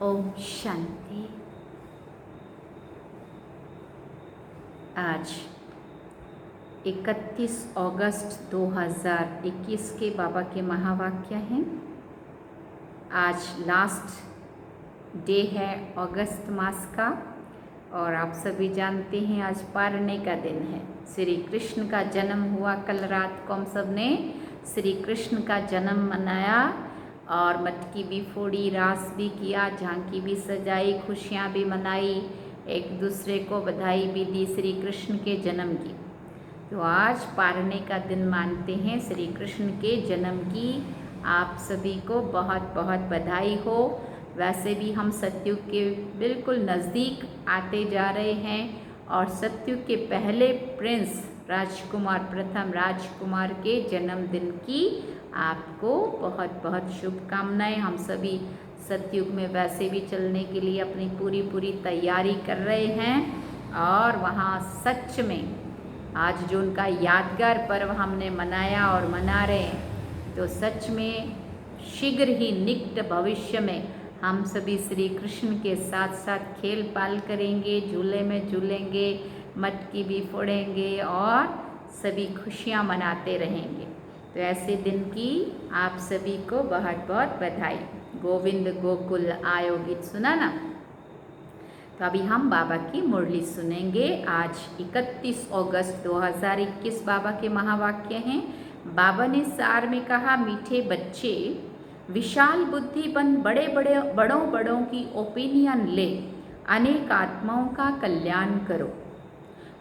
ओम शांति। आज 31 अगस्त 2021 के बाबा के महावाक्य हैं। आज लास्ट डे है अगस्त मास का और आप सभी जानते हैं आज पारने का दिन है। श्री कृष्ण का जन्म हुआ कल रात को। हम सब ने श्री कृष्ण का जन्म मनाया और मटकी भी फोड़ी, रास भी किया, झांकी भी सजाई, खुशियाँ भी मनाई, एक दूसरे को बधाई भी दी श्री कृष्ण के जन्म की। तो आज पारने का दिन मानते हैं श्री कृष्ण के जन्म की। आप सभी को बहुत बहुत बधाई हो। वैसे भी हम सतयुग के बिल्कुल नज़दीक आते जा रहे हैं और सतयुग के पहले प्रिंस राजकुमार, प्रथम राजकुमार के जन्मदिन की आपको बहुत बहुत शुभकामनाएं। हम सभी सतयुग में वैसे भी चलने के लिए अपनी पूरी तैयारी कर रहे हैं और वहाँ सच में आज जो उनका यादगार पर्व हमने मनाया और मना रहे हैं, तो सच में शीघ्र ही निकट भविष्य में हम सभी श्री कृष्ण के साथ साथ खेल पाल करेंगे, झूले में झूलेंगे, मटकी भी फोड़ेंगे और सभी खुशियाँ मनाते रहेंगे। तो ऐसे दिन की आप सभी को बहुत बहुत बधाई। गोविंद गोकुल आयो गीत सुना ना। तो अभी हम बाबा की मुरली सुनेंगे। आज 31 अगस्त 2021 बाबा के महावाक्य हैं। बाबा ने सार में कहा, मीठे बच्चे विशाल बुद्धि बन बड़ों की ओपिनियन ले, अनेक आत्माओं का कल्याण करो,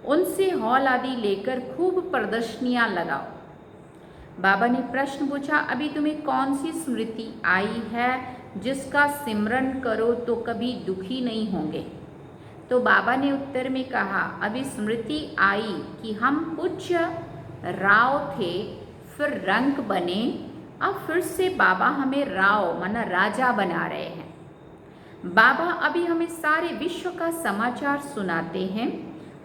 उनसे हॉल आदि लेकर खूब प्रदर्शनियां लगाओ। बाबा ने प्रश्न पूछा, अभी तुम्हें कौन सी स्मृति आई है जिसका सिमरन करो तो कभी दुखी नहीं होंगे? तो बाबा ने उत्तर में कहा, अभी स्मृति आई कि हम पूज्य राव थे, फिर रंक बने, अब फिर से बाबा हमें राव माना राजा बना रहे हैं। बाबा अभी हमें सारे विश्व का समाचार सुनाते हैं।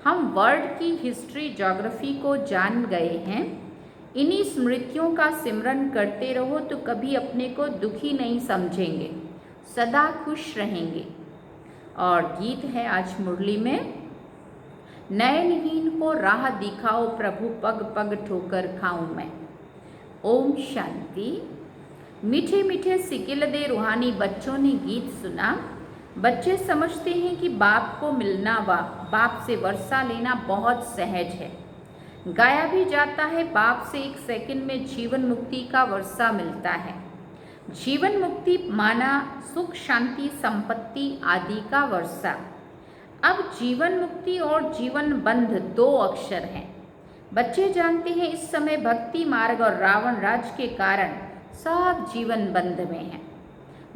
हम वर्ल्ड की हिस्ट्री, ज्योग्राफी को जान गए हैं। इन्हीं स्मृतियों का सिमरन करते रहो तो कभी अपने को दुखी नहीं समझेंगे, सदा खुश रहेंगे। और गीत है आज मुरली में, नयनहीन को राह दिखाओ प्रभु, पग पग ठोकर खाऊं मैं। ओम शांति। मीठे मीठे सिकिल दे रूहानी बच्चों ने गीत सुना। बच्चे समझते हैं कि बाप को मिलना व बाप से वर्षा लेना बहुत सहज है। गाया भी जाता है, बाप से एक सेकंड में जीवन मुक्ति का वर्षा मिलता है। जीवन मुक्ति माना सुख, शांति, संपत्ति आदि का वर्षा। अब जीवन मुक्ति और जीवन बंध दो अक्षर हैं। बच्चे जानते हैं इस समय भक्ति मार्ग और रावण राज के कारण सब जीवन बंध में है।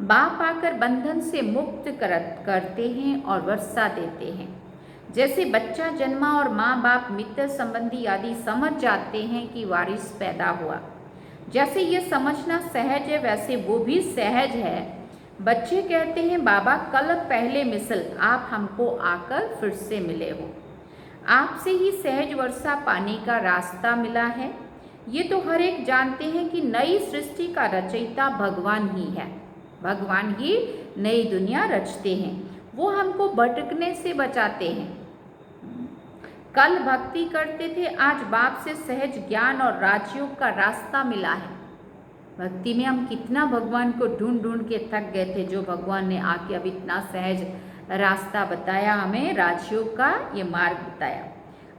बाप आकर बंधन से मुक्त करते हैं और वर्षा देते हैं। जैसे बच्चा जन्मा और माँ बाप, मित्र, संबंधी आदि समझ जाते हैं कि वारिस पैदा हुआ। जैसे ये समझना सहज है, वैसे वो भी सहज है। बच्चे कहते हैं, बाबा कल पहले मिसल आप हमको आकर फिर से मिले हो। आपसे ही सहज वर्षा पाने का रास्ता मिला है। ये तो हर एक जानते हैं कि नई सृष्टि का रचयिता भगवान ही है। भगवान ही नई दुनिया रचते हैं। वो हमको भटकने से बचाते हैं। कल भक्ति करते थे, आज बाप से सहज ज्ञान और राजयोग का रास्ता मिला है। भक्ति में हम कितना भगवान को ढूंढ ढूंढ के थक गए थे, जो भगवान ने आके अब इतना सहज रास्ता बताया हमें, राजयोग का ये मार्ग बताया।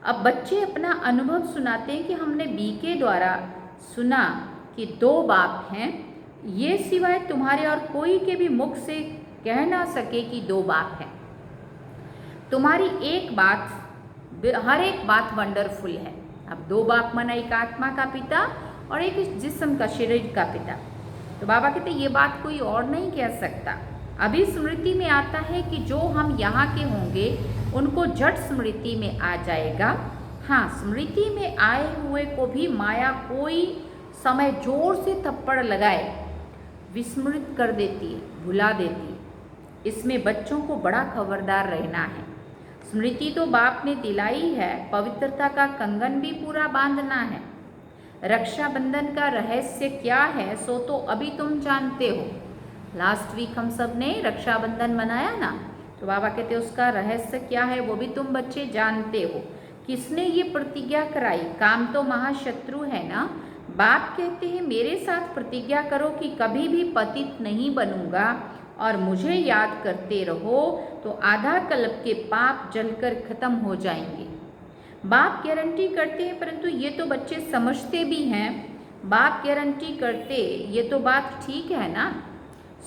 अब बच्चे अपना अनुभव सुनाते हैं कि हमने बीके द्वारा सुना कि दो बाप हैं, ये सिवाय तुम्हारे और कोई के भी मुख से कह ना सके कि दो बाप हैं। तुम्हारी एक बात, हर एक बात वंडरफुल है। अब दो बाप माना एक आत्मा का पिता और एक इस जिस्म का, शरीर का पिता। तो बाबा कहते ये बात कोई और नहीं कह सकता। अभी स्मृति में आता है कि जो हम यहाँ के होंगे उनको झट स्मृति में आ जाएगा। हाँ, स्मृति में आए हुए को भी माया कोई समय जोर से थप्पड़ लगाए विस्मृत कर देती है, भुला देती है। इसमें बच्चों को बड़ा खबरदार रहना है। स्मृति तो बाप ने दिलाई है, पवित्रता का कंगन भी पूरा बांधना है। रक्षाबंधन का रहस्य क्या है सो तो अभी तुम जानते हो। लास्ट वीक हम सब ने रक्षाबंधन मनाया ना, तो बाबा कहते उसका रहस्य क्या है वो भी तुम बच्चे जानते हो। किसने ये प्रतिज्ञा कराई? काम तो महाशत्रु है ना। बाप कहते हैं मेरे साथ प्रतिज्ञा करो कि कभी भी पतित नहीं बनूंगा और मुझे याद करते रहो, तो आधा कल्प के पाप जलकर खत्म हो जाएंगे। बाप गारंटी करते हैं, परंतु ये तो बच्चे समझते भी हैं। बाप गारंटी करते ये तो बात ठीक है ना।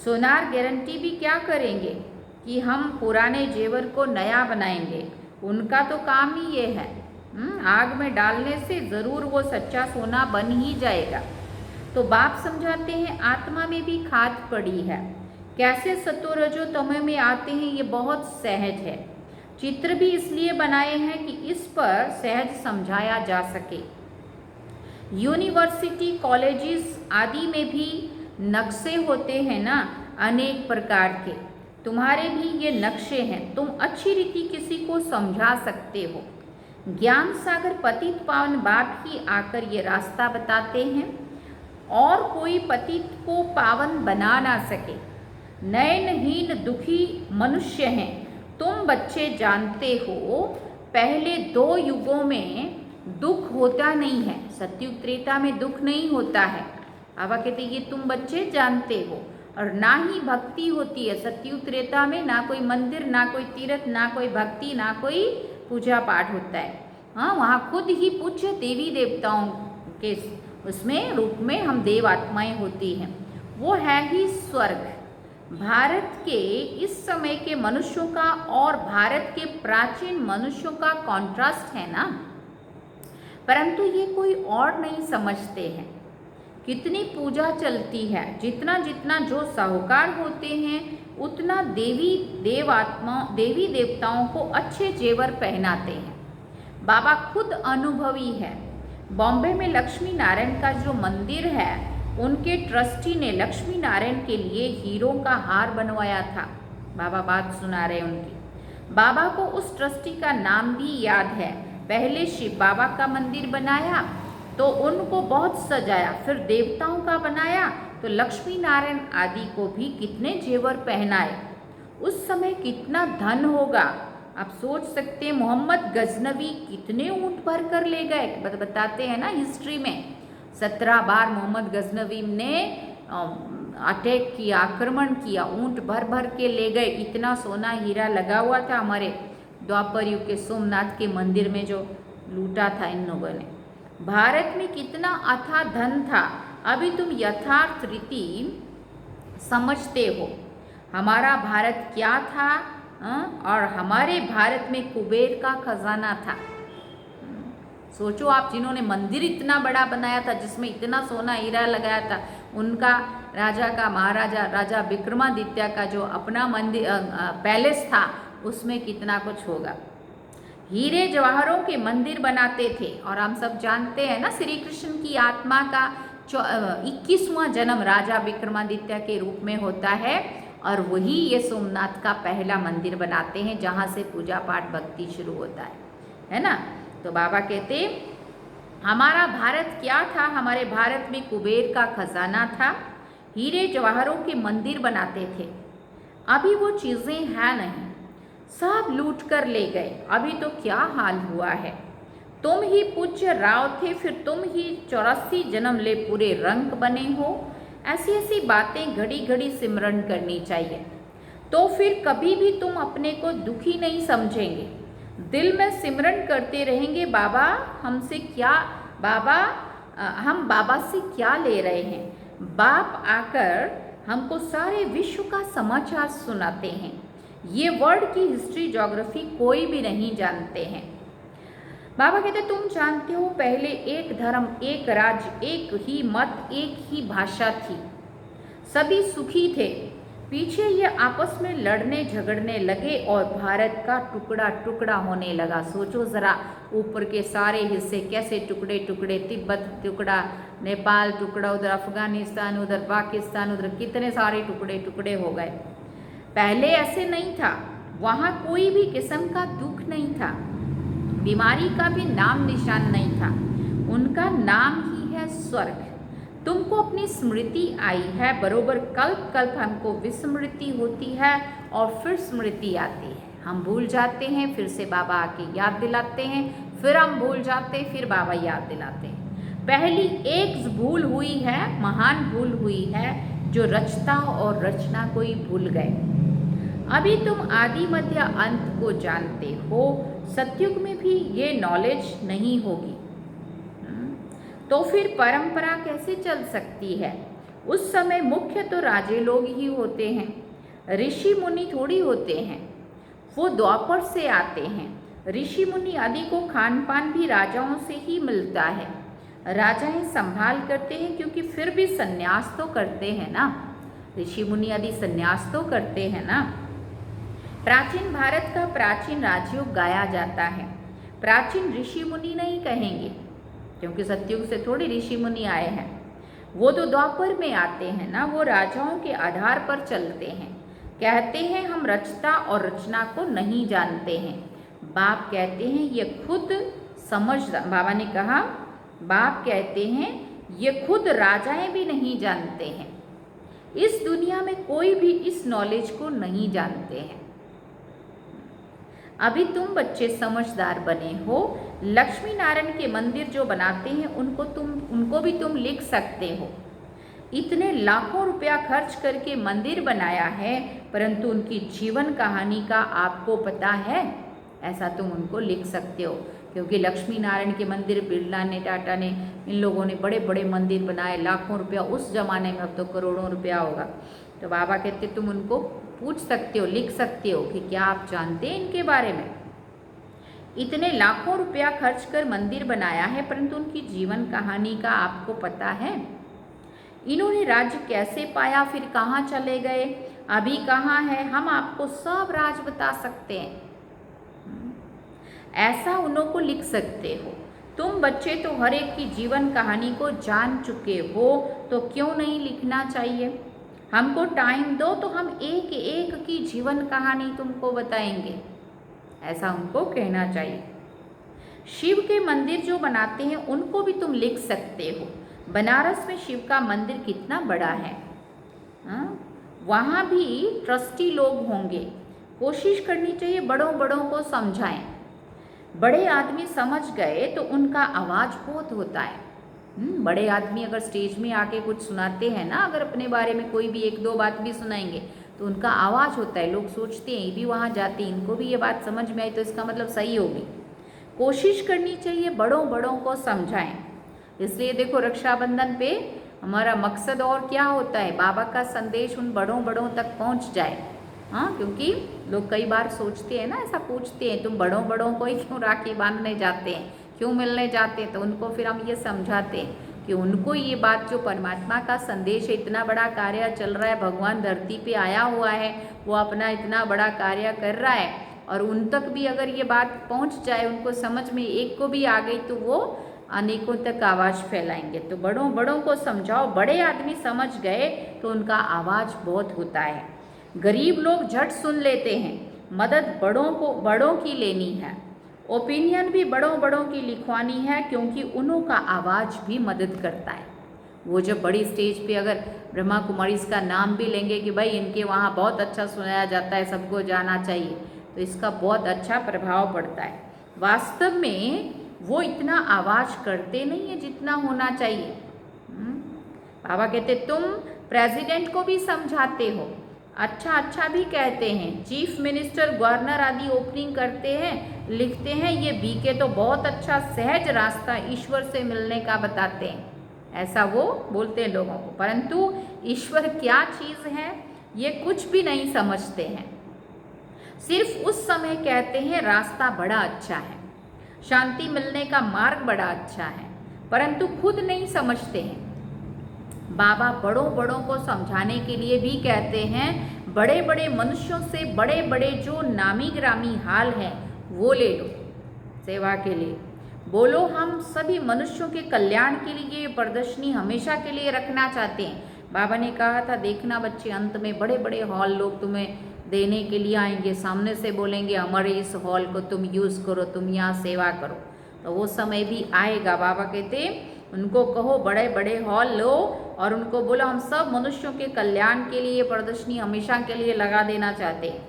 सोनार गारंटी भी क्या करेंगे कि हम पुराने जेवर को नया बनाएंगे। उनका तो काम ही ये है। आग में डालने से ज़रूर वो सच्चा सोना बन ही जाएगा। तो बाप समझाते हैं आत्मा में भी खाद पड़ी है। कैसे सतो रजो तमो में आते हैं ये बहुत सहज है। चित्र भी इसलिए बनाए हैं कि इस पर सहज समझाया जा सके। यूनिवर्सिटी कॉलेजेस आदि में भी नक्शे होते हैं ना अनेक प्रकार के। तुम्हारे भी ये नक्शे हैं, तुम अच्छी रीति किसी को समझा सकते हो। ज्ञान सागर पतित पावन बाप ही आकर ये रास्ता बताते हैं और कोई पतित को पावन बना ना सके। नयनहीन दुखी मनुष्य हैं, तुम बच्चे जानते हो। पहले 2 युगों में दुख होता नहीं है, सतयुग त्रेता में दुख नहीं होता है। बाबा कहते ये तुम बच्चे जानते हो। और ना ही भक्ति होती है सतयुग त्रेता में, ना कोई मंदिर, ना कोई तीर्थ, ना कोई भक्ति, ना कोई पूजा पाठ होता है। हाँ, वहाँ खुद ही पूज्य देवी देवताओं के उसमें रूप में हम देव आत्माएं होती हैं। वो है ही स्वर्ग। भारत के इस समय के मनुष्यों का और भारत के प्राचीन मनुष्यों का कॉन्ट्रास्ट है ना, परंतु ये कोई और नहीं समझते हैं। कितनी पूजा चलती है, जितना जितना जो साहूकार होते हैं उतना देवी देवताओं को अच्छे जेवर पहनाते हैं। बाबा खुद अनुभवी है। बॉम्बे में लक्ष्मी नारायण का जो मंदिर है, उनके ट्रस्टी ने लक्ष्मी नारायण के लिए हीरों का हार बनवाया था। बाबा बात सुना रहे उनकी। बाबा को उस ट्रस्टी का नाम भी याद है। पहले शिव बाबा का मंदिर बनाया तो उनको बहुत सजाया, फिर देवताओं का बनाया तो लक्ष्मी नारायण आदि को भी कितने जेवर पहनाए। उस समय कितना धन होगा आप सोच सकते हैं। मोहम्मद गजनवी कितने ऊँट भर कर ले गए, बताते हैं ना हिस्ट्री में। 17 बार मोहम्मद गजनवी ने अटैक किया, आक्रमण किया, ऊँट भर भर के ले गए। इतना सोना हीरा लगा हुआ था हमारे द्वापर युग के सोमनाथ के मंदिर में जो लूटा था इन लोगों ने। भारत में कितना अथाह धन था, अभी तुम यथार्थ रीति समझते हो। हमारा भारत क्या था और हमारे भारत में कुबेर का खजाना था। सोचो आप, जिन्होंने मंदिर इतना बड़ा बनाया था जिसमें इतना सोना हीरा लगाया था, उनका राजा का महाराजा राजा विक्रमादित्य का जो अपना मंदिर पैलेस था उसमें कितना कुछ होगा। हीरे जवाहरों के मंदिर बनाते थे। और हम सब जानते हैं ना श्री कृष्ण की आत्मा का 21वां जन्म राजा विक्रमादित्य के रूप में होता है और वही ये सोमनाथ का पहला मंदिर बनाते हैं जहाँ से पूजा पाठ भक्ति शुरू होता है ना। तो बाबा कहते हमारा भारत क्या था, हमारे भारत में कुबेर का खजाना था, हीरे जवाहरों के मंदिर बनाते थे। अभी वो चीज़ें हैं नहीं, सब लूट कर ले गए। अभी तो क्या हाल हुआ है। तुम ही पूज्य राव थे, फिर तुम ही 84 जन्म ले पूरे रंग बने हो। ऐसी ऐसी बातें घड़ी घड़ी सिमरन करनी चाहिए, तो फिर कभी भी तुम अपने को दुखी नहीं समझेंगे। दिल में सिमरन करते रहेंगे, बाबा हमसे क्या, बाबा हम बाबा से क्या ले रहे हैं। बाप आकर हमको सारे विश्व का समाचार सुनाते हैं। ये वर्ल्ड की हिस्ट्री ज्योग्राफी कोई भी नहीं जानते हैं। बाबा कहते तुम जानते हो पहले एक धर्म, एक राज्य, एक ही मत, एक ही भाषा थी, सभी सुखी थे। पीछे ये आपस में लड़ने झगड़ने लगे और भारत का टुकड़ा टुकड़ा होने लगा। सोचो ज़रा, ऊपर के सारे हिस्से कैसे टुकड़े टुकड़े, तिब्बत टुकड़ा, नेपाल टुकड़ा, उधर अफगानिस्तान, उधर पाकिस्तान, उधर कितने सारे टुकड़े टुकड़े हो गए। पहले ऐसे नहीं था, वहाँ कोई भी किस्म का दुख नहीं था, बीमारी का भी नाम निशान नहीं था। उनका नाम ही है स्वर्ग। तुमको अपनी स्मृति आई है, बरोबर कल्प कल्प हमको विस्मृति होती है और फिर स्मृति आती है। हम भूल जाते हैं, फिर से बाबा आके याद दिलाते हैं, फिर हम भूल जाते हैं, फिर बाबा याद दिलाते हैं। पहली एक भूल हुई है, महान भूल हुई है, जो रचता और रचना को ही भूल गए। अभी तुम आदि मध्य अंत को जानते हो, सतयुग में भी ये नॉलेज नहीं होगी, तो फिर परंपरा कैसे चल सकती है? उस समय मुख्य तो राजे लोग ही होते हैं, ऋषि मुनि थोड़ी होते हैं। वो द्वापर से आते हैं। ऋषि मुनि आदि को खान पान भी राजाओं से ही मिलता है। राजाएं संभाल करते हैं, क्योंकि फिर भी संन्यास तो करते हैं ना, ऋषि मुनि आदि संन्यास तो करते हैं ना। प्राचीन भारत का प्राचीन राजयोग गाया जाता है। प्राचीन ऋषि मुनि नहीं कहेंगे, क्योंकि सतयुग से थोड़ी ऋषि मुनि आए हैं, वो तो द्वापर में आते हैं ना। वो राजाओं के आधार पर चलते हैं। कहते हैं हम रचता और रचना को नहीं जानते हैं। बाप कहते हैं ये खुद समझदार, बाबा ने कहा, बाप कहते हैं ये खुद राजाएं भी नहीं जानते हैं। इस दुनिया में कोई भी इस नॉलेज को नहीं जानते हैं। अभी तुम बच्चे समझदार बने हो। लक्ष्मी नारायण के मंदिर जो बनाते हैं उनको भी तुम लिख सकते हो। इतने लाखों रुपया खर्च करके मंदिर बनाया है, परंतु उनकी जीवन कहानी का आपको पता है? ऐसा तुम उनको लिख सकते हो, क्योंकि लक्ष्मी नारायण के मंदिर बिरला ने, टाटा ने, इन लोगों ने बड़े बड़े मंदिर बनाए, लाखों रुपया, उस जमाने में, अब तो करोड़ों रुपया होगा। तो बाबा कहते तुम उनको पूछ सकते हो, लिख सकते हो कि क्या आप जानते हैं इनके बारे में। इतने लाखों रुपया खर्च कर मंदिर बनाया है, परंतु उनकी जीवन कहानी का आपको पता है? इन्होंने राज्य कैसे पाया, फिर कहाँ चले गए, अभी कहाँ है, हम आपको सब राज बता सकते हैं। ऐसा उन्हों को लिख सकते हो। तुम बच्चे तो हर एक की जीवन कहानी को जान चुके हो, तो क्यों नहीं लिखना चाहिए? हमको टाइम दो तो हम एक एक की जीवन कहानी तुमको बताएंगे, ऐसा उनको कहना चाहिए। शिव के मंदिर जो बनाते हैं उनको भी तुम लिख सकते हो। बनारस में शिव का मंदिर कितना बड़ा है, वहाँ भी ट्रस्टी लोग होंगे। कोशिश करनी चाहिए बड़ों बड़ों को समझाएं। बड़े आदमी समझ गए तो उनका आवाज़ बहुत होता है। बड़े आदमी अगर स्टेज में आके कुछ सुनाते हैं ना, अगर अपने बारे में कोई भी एक दो बात भी सुनाएंगे तो उनका आवाज़ होता है। लोग सोचते हैं ये भी वहाँ जाते हैं, इनको भी ये बात समझ में आई तो इसका मतलब सही होगी। कोशिश करनी चाहिए बड़ों बड़ों को समझाएं। इसलिए देखो रक्षाबंधन पे हमारा मकसद और क्या होता है, बाबा का संदेश उन बड़ों बड़ों तक पहुँच जाए। हाँ, क्योंकि लोग कई बार सोचते हैं ना, ऐसा पूछते हैं तुम बड़ों बड़ों को ही क्यों राखी बांधने जाते हैं, क्यों मिलने जाते हैं? तो उनको फिर हम ये समझाते हैं कि उनको ये बात, जो परमात्मा का संदेश है, इतना बड़ा कार्य चल रहा है, भगवान धरती पे आया हुआ है, वो अपना इतना बड़ा कार्य कर रहा है, और उन तक भी अगर ये बात पहुंच जाए, उनको समझ में एक को भी आ गई तो वो अनेकों तक आवाज़ फैलाएंगे। तो बड़ों बड़ों को समझाओ। बड़े आदमी समझ गए तो उनका आवाज़ बहुत होता है। गरीब लोग झट सुन लेते हैं। मदद बड़ों की लेनी है। ओपिनियन भी बड़ों बड़ों की लिखवानी है, क्योंकि उन्हों का आवाज़ भी मदद करता है। वो जब बड़ी स्टेज पे अगर ब्रह्मा कुमारी इसका नाम भी लेंगे कि भाई इनके वहाँ बहुत अच्छा सुनाया जाता है, सबको जाना चाहिए, तो इसका बहुत अच्छा प्रभाव पड़ता है। वास्तव में वो इतना आवाज़ करते नहीं है जितना होना चाहिए। बाबा कहते तुम प्रेसिडेंट को भी समझाते हो, अच्छा भी कहते हैं। चीफ मिनिस्टर, गवर्नर आदि ओपनिंग करते हैं, लिखते हैं ये बीके तो बहुत अच्छा सहज रास्ता ईश्वर से मिलने का बताते हैं, ऐसा वो बोलते हैं लोगों को। परंतु ईश्वर क्या चीज़ है ये कुछ भी नहीं समझते हैं। सिर्फ उस समय कहते हैं रास्ता बड़ा अच्छा है, शांति मिलने का मार्ग बड़ा अच्छा है, परंतु खुद नहीं समझते हैं। बाबा बड़ों बड़ों को समझाने के लिए भी कहते हैं बड़े बड़े मनुष्यों से बड़े बड़े जो नामी ग्रामी हाल हैं वो ले लो सेवा के लिए। बोलो हम सभी मनुष्यों के कल्याण के लिए ये प्रदर्शनी हमेशा के लिए रखना चाहते हैं। बाबा ने कहा था देखना बच्चे, अंत में बड़े बड़े हॉल लोग तुम्हें देने के लिए आएंगे, सामने से बोलेंगे हमारे इस हॉल को तुम यूज़ करो, तुम यहाँ सेवा करो। तो वो समय भी आएगा। बाबा कहते उनको कहो बड़े बड़े हॉल लो और उनको बोलो हम सब मनुष्यों के कल्याण के लिए प्रदर्शनी हमेशा के लिए लगा देना चाहते हैं,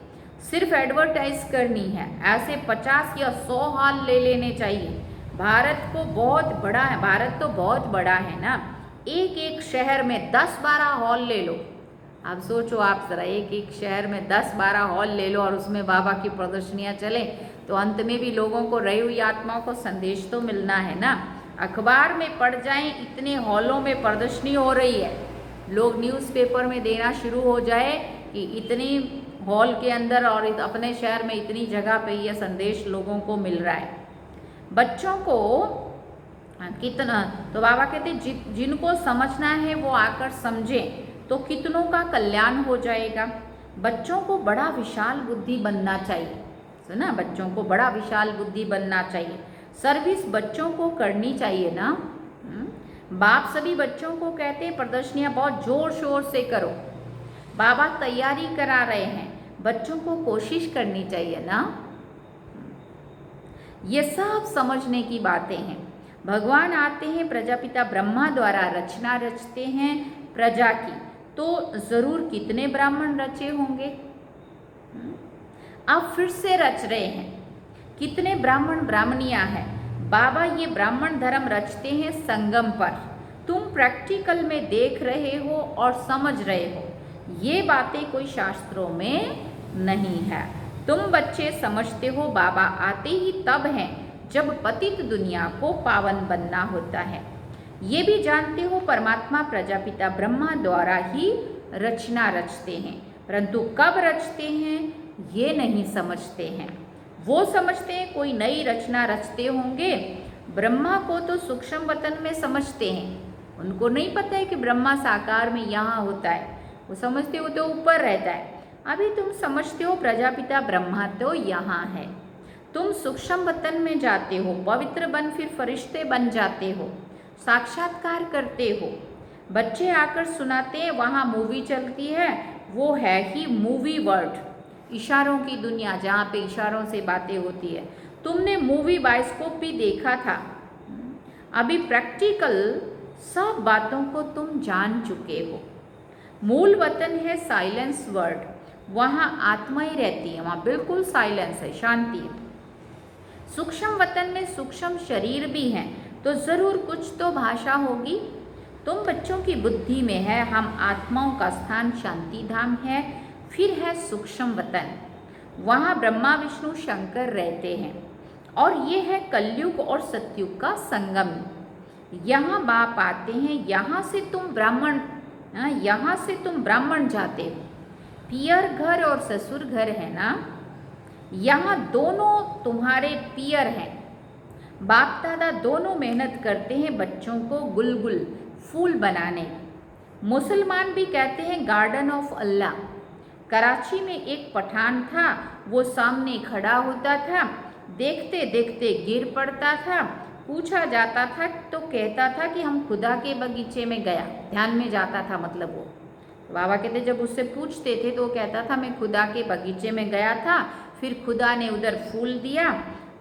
सिर्फ एडवर्टाइज करनी है। ऐसे 50 या 100 हॉल ले लेने चाहिए। भारत को बहुत बड़ा है, भारत तो बहुत बड़ा है ना, एक एक शहर में 10-12 हॉल ले लो। आप सोचो, आप ज़रा एक एक शहर में 10-12 हॉल ले लो और उसमें बाबा की प्रदर्शनियाँ चलें, तो अंत में भी लोगों को, रही हुई आत्माओं को संदेश तो मिलना है ना। अखबार में पढ़ जाएं इतने हॉलों में प्रदर्शनी हो रही है, लोग न्यूज़पेपर में देना शुरू हो जाए कि इतनी हॉल के अंदर और अपने शहर में इतनी जगह पे यह संदेश लोगों को मिल रहा है। बच्चों को कितना, तो बाबा कहते जिनको समझना है वो आकर समझें तो कितनों का कल्याण हो जाएगा। बच्चों को बड़ा विशाल बुद्धि बनना चाहिए, सुना, बच्चों को बड़ा विशाल बुद्धि बनना चाहिए। सर्विस बच्चों को करनी चाहिए ना। बाप सभी बच्चों को कहते हैं प्रदर्शनियाँ बहुत जोर शोर से करो, बाबा तैयारी करा रहे हैं, बच्चों को कोशिश करनी चाहिए ना। ये सब समझने की बातें हैं। भगवान आते हैं, प्रजापिता ब्रह्मा द्वारा रचना रचते हैं प्रजा की, तो जरूर कितने ब्राह्मण रचे होंगे। अब फिर से रच रहे हैं, कितने ब्राह्मण ब्राह्मणियां हैं। बाबा ये ब्राह्मण धर्म रचते हैं संगम पर, तुम प्रैक्टिकल में देख रहे हो और समझ रहे हो। ये बातें कोई शास्त्रों में नहीं है, तुम बच्चे समझते हो। बाबा आते ही तब हैं जब पतित दुनिया को पावन बनना होता है। ये भी जानते हो परमात्मा प्रजापिता ब्रह्मा द्वारा ही रचना रचते हैं, परंतु कब रचते हैं ये नहीं समझते हैं। वो समझते हैं कोई नई रचना रचते होंगे। ब्रह्मा को तो सूक्ष्म वतन में समझते हैं, उनको नहीं पता है कि ब्रह्मा साकार में यहाँ होता है, वो समझते हो तो ऊपर रहता है। अभी तुम समझते हो प्रजापिता ब्रह्मा तो यहाँ है, तुम सूक्ष्म वतन में जाते हो, पवित्र बन फिर फरिश्ते बन जाते हो, साक्षात्कार करते हो। बच्चे आकर सुनाते हैं वहाँ मूवी चलती है, वो है ही मूवी वर्ल्ड, इशारों की दुनिया जहाँ पे इशारों से बातें होती है। तुमने मूवी बायोस्कोप भी देखा था, अभी प्रैक्टिकल सब बातों को तुम जान चुके हो। मूल वतन है साइलेंस वर्ल्ड, वहाँ आत्मा ही रहती है, वहाँ बिल्कुल साइलेंस है, शांति है। सूक्ष्म वतन में सूक्ष्म शरीर भी हैं, तो ज़रूर कुछ तो भाषा होगी। तुम बच्चों की बुद्धि में है हम आत्माओं का स्थान शांति धाम है, फिर है सूक्ष्म वतन, वहाँ ब्रह्मा विष्णु शंकर रहते हैं, और ये है कलयुग और सतयुग का संगम। यहाँ बाप आते हैं, यहाँ से तुम ब्राह्मण जाते हो। पियर घर और ससुर घर है ना, यहाँ दोनों तुम्हारे पियर हैं। बाप दादा दोनों मेहनत करते हैं बच्चों को गुलगुल फूल बनाने। मुसलमान भी कहते हैं गार्डन ऑफ अल्लाह। कराची में एक पठान था, वो सामने खड़ा होता था, देखते देखते गिर पड़ता था, पूछा जाता था तो कहता था कि हम खुदा के बगीचे में गया, ध्यान में जाता था मतलब वो। बाबा कहते जब उससे पूछते थे तो वो कहता था मैं खुदा के बगीचे में गया था, फिर खुदा ने उधर फूल दिया।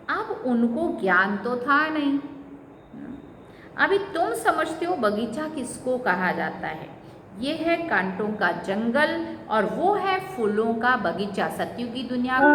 अब उनको ज्ञान तो था नहीं। अभी तुम समझते हो बगीचा किसको कहा जाता है, ये है कांटों का जंगल और वो है फूलों का बगीचा। सतयुग की दुनिया को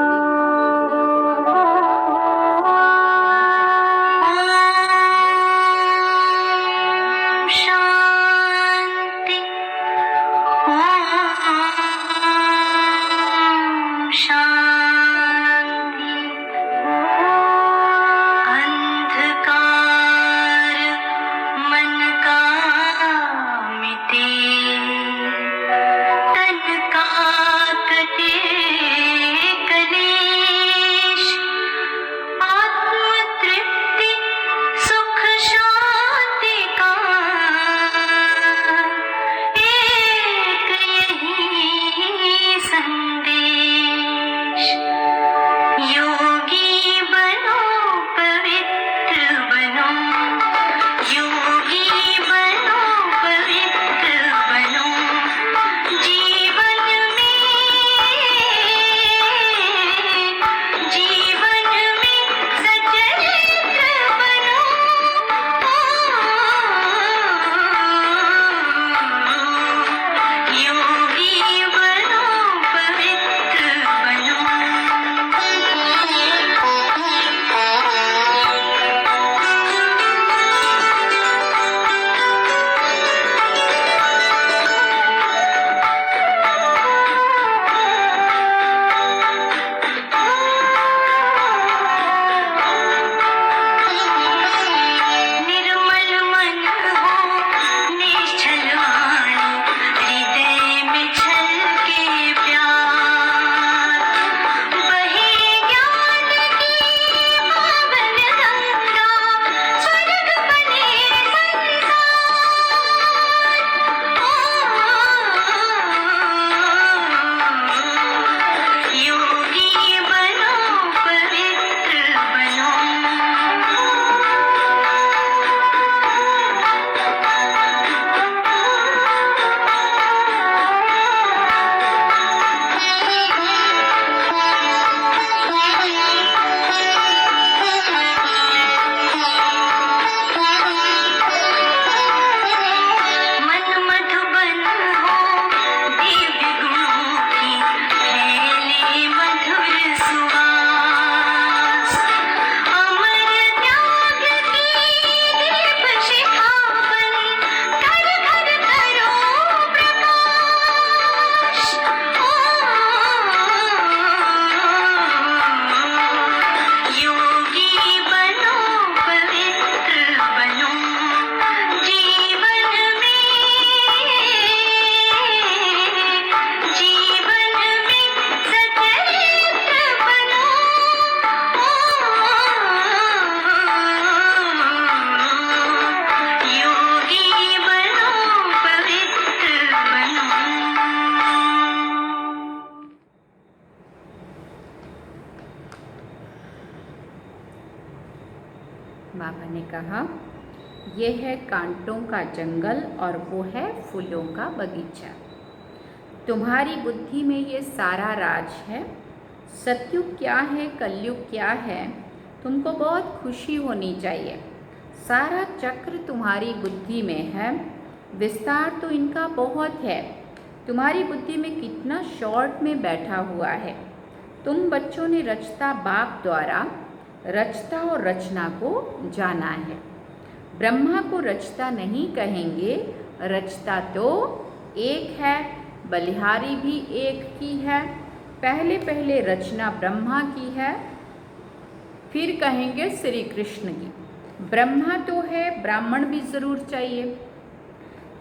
बाबा ने कहा यह है कांटों का जंगल और वो है फूलों का बगीचा। तुम्हारी बुद्धि में ये सारा राज है। सतयुग क्या है, कलयुग क्या है, तुमको बहुत खुशी होनी चाहिए। सारा चक्र तुम्हारी बुद्धि में है। विस्तार तो इनका बहुत है। तुम्हारी बुद्धि में कितना शॉर्ट में बैठा हुआ है। तुम बच्चों ने रचता बाप द्वारा रचता और रचना को जाना है। ब्रह्मा को रचता नहीं कहेंगे, रचता तो एक है, बलिहारी भी एक की है। पहले पहले रचना ब्रह्मा की है, फिर कहेंगे श्री कृष्ण की। ब्रह्मा तो है, ब्राह्मण भी जरूर चाहिए।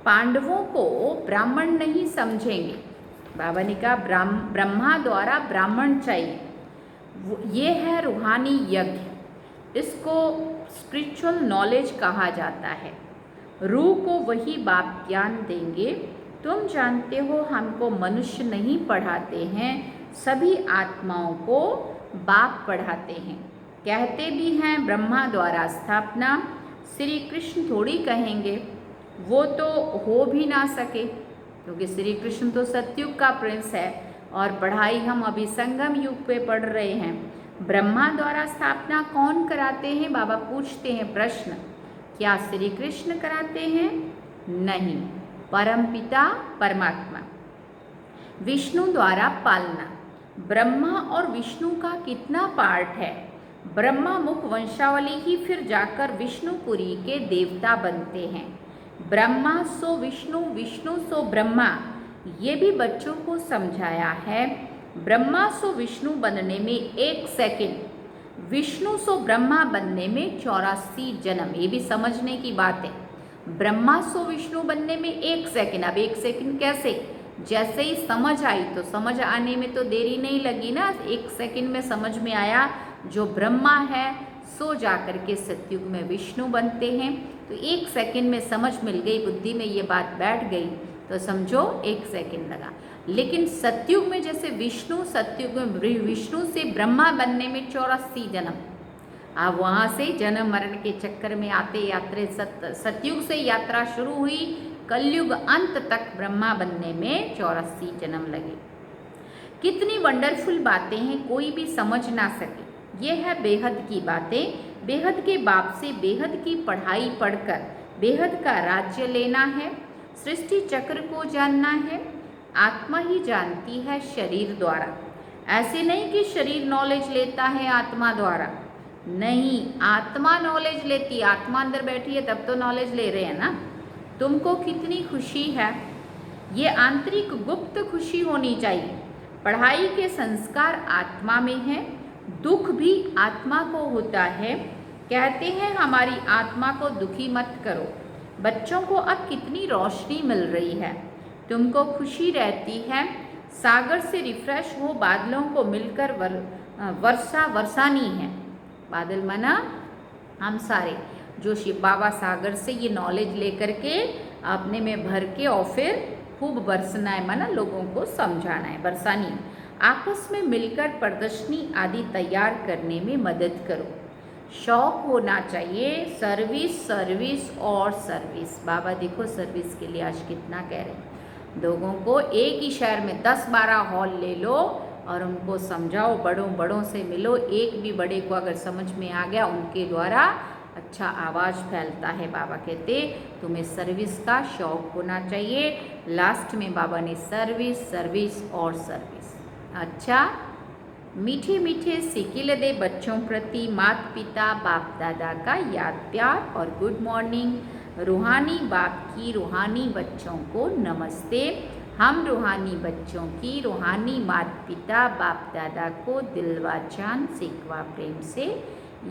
पांडवों को ब्राह्मण नहीं समझेंगे। बाबा ने कहा ब्रह्मा द्वारा ब्राह्मण चाहिए। ये है रूहानी यज्ञ। इसको स्पिरिचुअल नॉलेज कहा जाता है। रूह को वही बाप ज्ञान देंगे। तुम जानते हो हमको मनुष्य नहीं पढ़ाते हैं, सभी आत्माओं को बाप पढ़ाते हैं। कहते भी हैं ब्रह्मा द्वारा स्थापना। श्री कृष्ण थोड़ी कहेंगे, वो तो हो भी ना सके, क्योंकि श्री कृष्ण तो सतयुग का प्रिंस है और पढ़ाई हम अभी संगम युग पे पढ़ रहे हैं। ब्रह्मा द्वारा स्थापना कौन कराते हैं? बाबा पूछते हैं प्रश्न। क्या श्री कृष्ण कराते हैं? नहीं, परमपिता परमात्मा। विष्णु द्वारा पालना। ब्रह्मा और विष्णु का कितना पार्ट है? ब्रह्मा मुख वंशावली ही फिर जाकर विष्णुपुरी के देवता बनते हैं। ब्रह्मा सो विष्णु, विष्णु सो ब्रह्मा, ये भी बच्चों को समझाया है। ब्रह्मा सो विष्णु बनने में 1 सेकंड, विष्णु सो ब्रह्मा बनने में 84 जन्म। ये भी समझने की बात है। ब्रह्मा सो विष्णु बनने में 1 सेकंड। अब 1 सेकंड कैसे? जैसे ही समझ आई, तो समझ आने में तो देरी नहीं लगी ना। 1 सेकंड में समझ में आया जो ब्रह्मा है सो जाकर के सतयुग में विष्णु बनते हैं। तो 1 सेकंड में समझ मिल गई, बुद्धि में ये बात बैठ गई, तो समझो 1 सेकंड लगा। लेकिन सतयुग में जैसे विष्णु, सतयुग में विष्णु से ब्रह्मा बनने में 84 जन्म। अब वहाँ से जन्म मरण के चक्कर में आते यात्रे सतयुग से यात्रा शुरू हुई, कलयुग अंत तक ब्रह्मा बनने में 84 जन्म लगे। कितनी वंडरफुल बातें हैं, कोई भी समझ ना सके। ये है बेहद की बातें। बेहद के बाप से बेहद की पढ़ाई पढ़कर बेहद का राज्य लेना है। सृष्टि चक्र को जानना है। आत्मा ही जानती है शरीर द्वारा। ऐसे नहीं कि शरीर नॉलेज लेता है आत्मा द्वारा, नहीं, आत्मा नॉलेज लेती। आत्मा अंदर बैठी है तब तो नॉलेज ले रहे हैं ना। तुमको कितनी खुशी है, ये आंतरिक गुप्त खुशी होनी चाहिए। पढ़ाई के संस्कार आत्मा में है, दुख भी आत्मा को होता है। कहते हैं हमारी आत्मा को दुखी मत करो। बच्चों को अब कितनी रोशनी मिल रही है, तुमको खुशी रहती है। सागर से रिफ्रेश हो, बादलों को मिलकर वर्षा बरसानी है। बादल मना हम सारे, जो शिव बाबा सागर से ये नॉलेज लेकर के अपने में भर के और फिर खूब बरसना है, माना लोगों को समझाना है, बरसानी। आपस में मिलकर प्रदर्शनी आदि तैयार करने में मदद करो। शौक होना चाहिए, सर्विस सर्विस और सर्विस। बाबा देखो सर्विस के लिए आज कितना कह रहे हैं। लोगों को एक ही शहर में 10-12 हॉल ले लो और उनको समझाओ, बड़ों से मिलो। एक भी बड़े को अगर समझ में आ गया, उनके द्वारा अच्छा आवाज़ फैलता है। बाबा कहते तुम्हें सर्विस का शौक होना चाहिए। लास्ट में बाबा ने सर्विस सर्विस और सर्विस। अच्छा, मीठे मीठे सिकिल दे बच्चों प्रति माता पिता बाप दादा का याद प्यार और गुड मॉर्निंग। रूहानी बाप की रूहानी बच्चों को नमस्ते। हम रूहानी बच्चों की रूहानी माता पिता बाप दादा को दिलवा जान सिकवा प्रेम से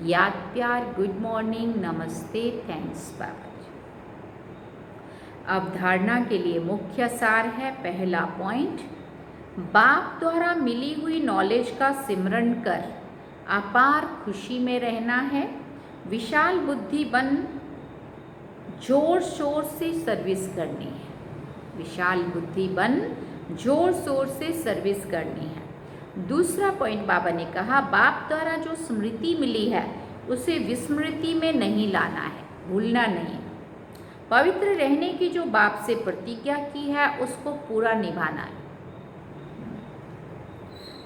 याद प्यार, गुड मॉर्निंग, नमस्ते, थैंक्स बाबा जी। अब धारणा के लिए मुख्य सार है। पहला पॉइंट, बाप द्वारा मिली हुई नॉलेज का सिमरन कर अपार खुशी में रहना है। विशाल बुद्धि बन जोर शोर से सर्विस करनी है। विशाल बुद्धि बन जोर शोर से सर्विस करनी है। दूसरा पॉइंट बाबा ने कहा, बाप द्वारा जो स्मृति मिली है उसे विस्मृति में नहीं लाना है, भूलना नहीं है। पवित्र रहने की जो बाप से प्रतिज्ञा की है उसको पूरा निभाना है।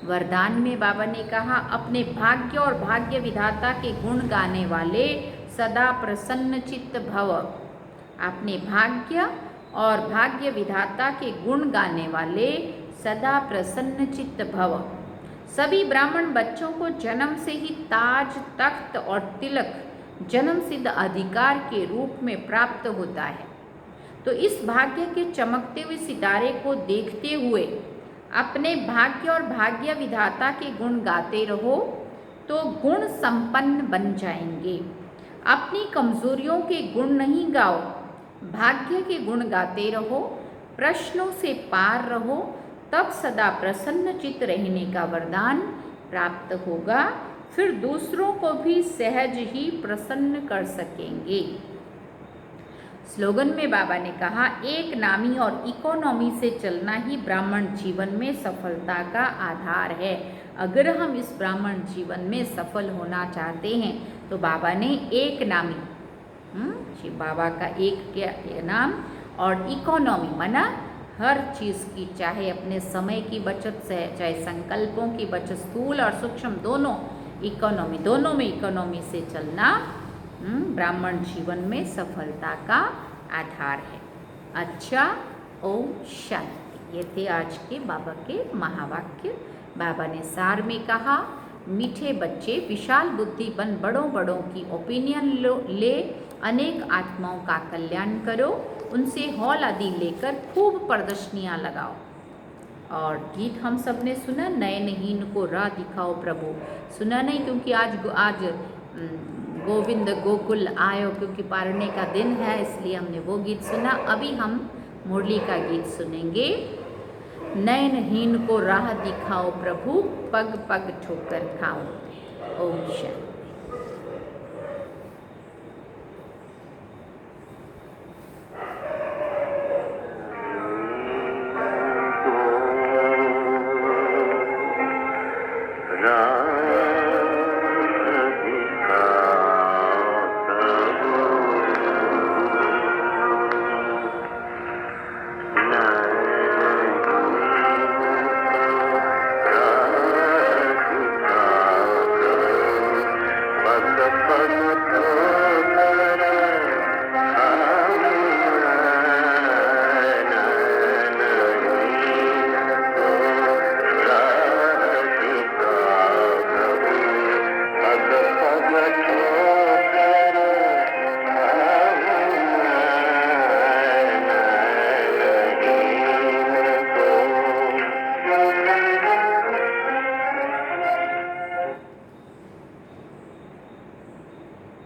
वरदान में बाबा ने कहा, अपने भाग्य और भाग्य विधाता के गुण गाने वाले सदा प्रसन्न चित्त भव। अपने भाग्य और भाग्य विधाता के गुण गाने वाले सदा प्रसन्न चित्त भव। सभी ब्राह्मण बच्चों को जन्म से ही ताज, तख्त और तिलक जन्म सिद्ध अधिकार के रूप में प्राप्त होता है। तो इस भाग्य के चमकते हुए सितारे को देखते हुए अपने भाग्य और भाग्य विधाता के गुण गाते रहो तो गुण संपन्न बन जाएंगे। अपनी कमजोरियों के गुण नहीं गाओ, भाग्य के गुण गाते रहो, प्रश्नों से पार रहो, तब सदा प्रसन्न चित्त रहने का वरदान प्राप्त होगा। फिर दूसरों को भी सहज ही प्रसन्न कर सकेंगे। स्लोगन में बाबा ने कहा, एक नामी और इकोनॉमी से चलना ही ब्राह्मण जीवन में सफलता का आधार है। अगर हम इस ब्राह्मण जीवन में सफल होना चाहते हैं तो बाबा ने एक नामी, बाबा का एक नाम और इकोनॉमी माना हर चीज़ की, चाहे अपने समय की बचत से, चाहे संकल्पों की बचत, स्थूल और सूक्ष्म दोनों इकोनॉमी, दोनों में इकोनॉमी से चलना ब्राह्मण जीवन में सफलता का आधार है। अच्छा, ओम शांति। ये थे आज के बाबा के महावाक्य। बाबा ने सार में कहा, मीठे बच्चे विशाल बुद्धि बन बड़ों बड़ों की ओपिनियन ले, अनेक आत्माओं का कल्याण करो, उनसे हॉल आदि लेकर खूब प्रदर्शनियाँ लगाओ। और गीत हम सब ने सुना, नयनहीन को राह दिखाओ प्रभु। सुना नहीं क्योंकि आज गोविंद गोकुल आयो, क्योंकि पारने का दिन है, इसलिए हमने वो गीत सुना। अभी हम मुरली का गीत सुनेंगे। नयनहीन को राह दिखाओ प्रभु, पग पग ठोकर खाओ। ओम शांति।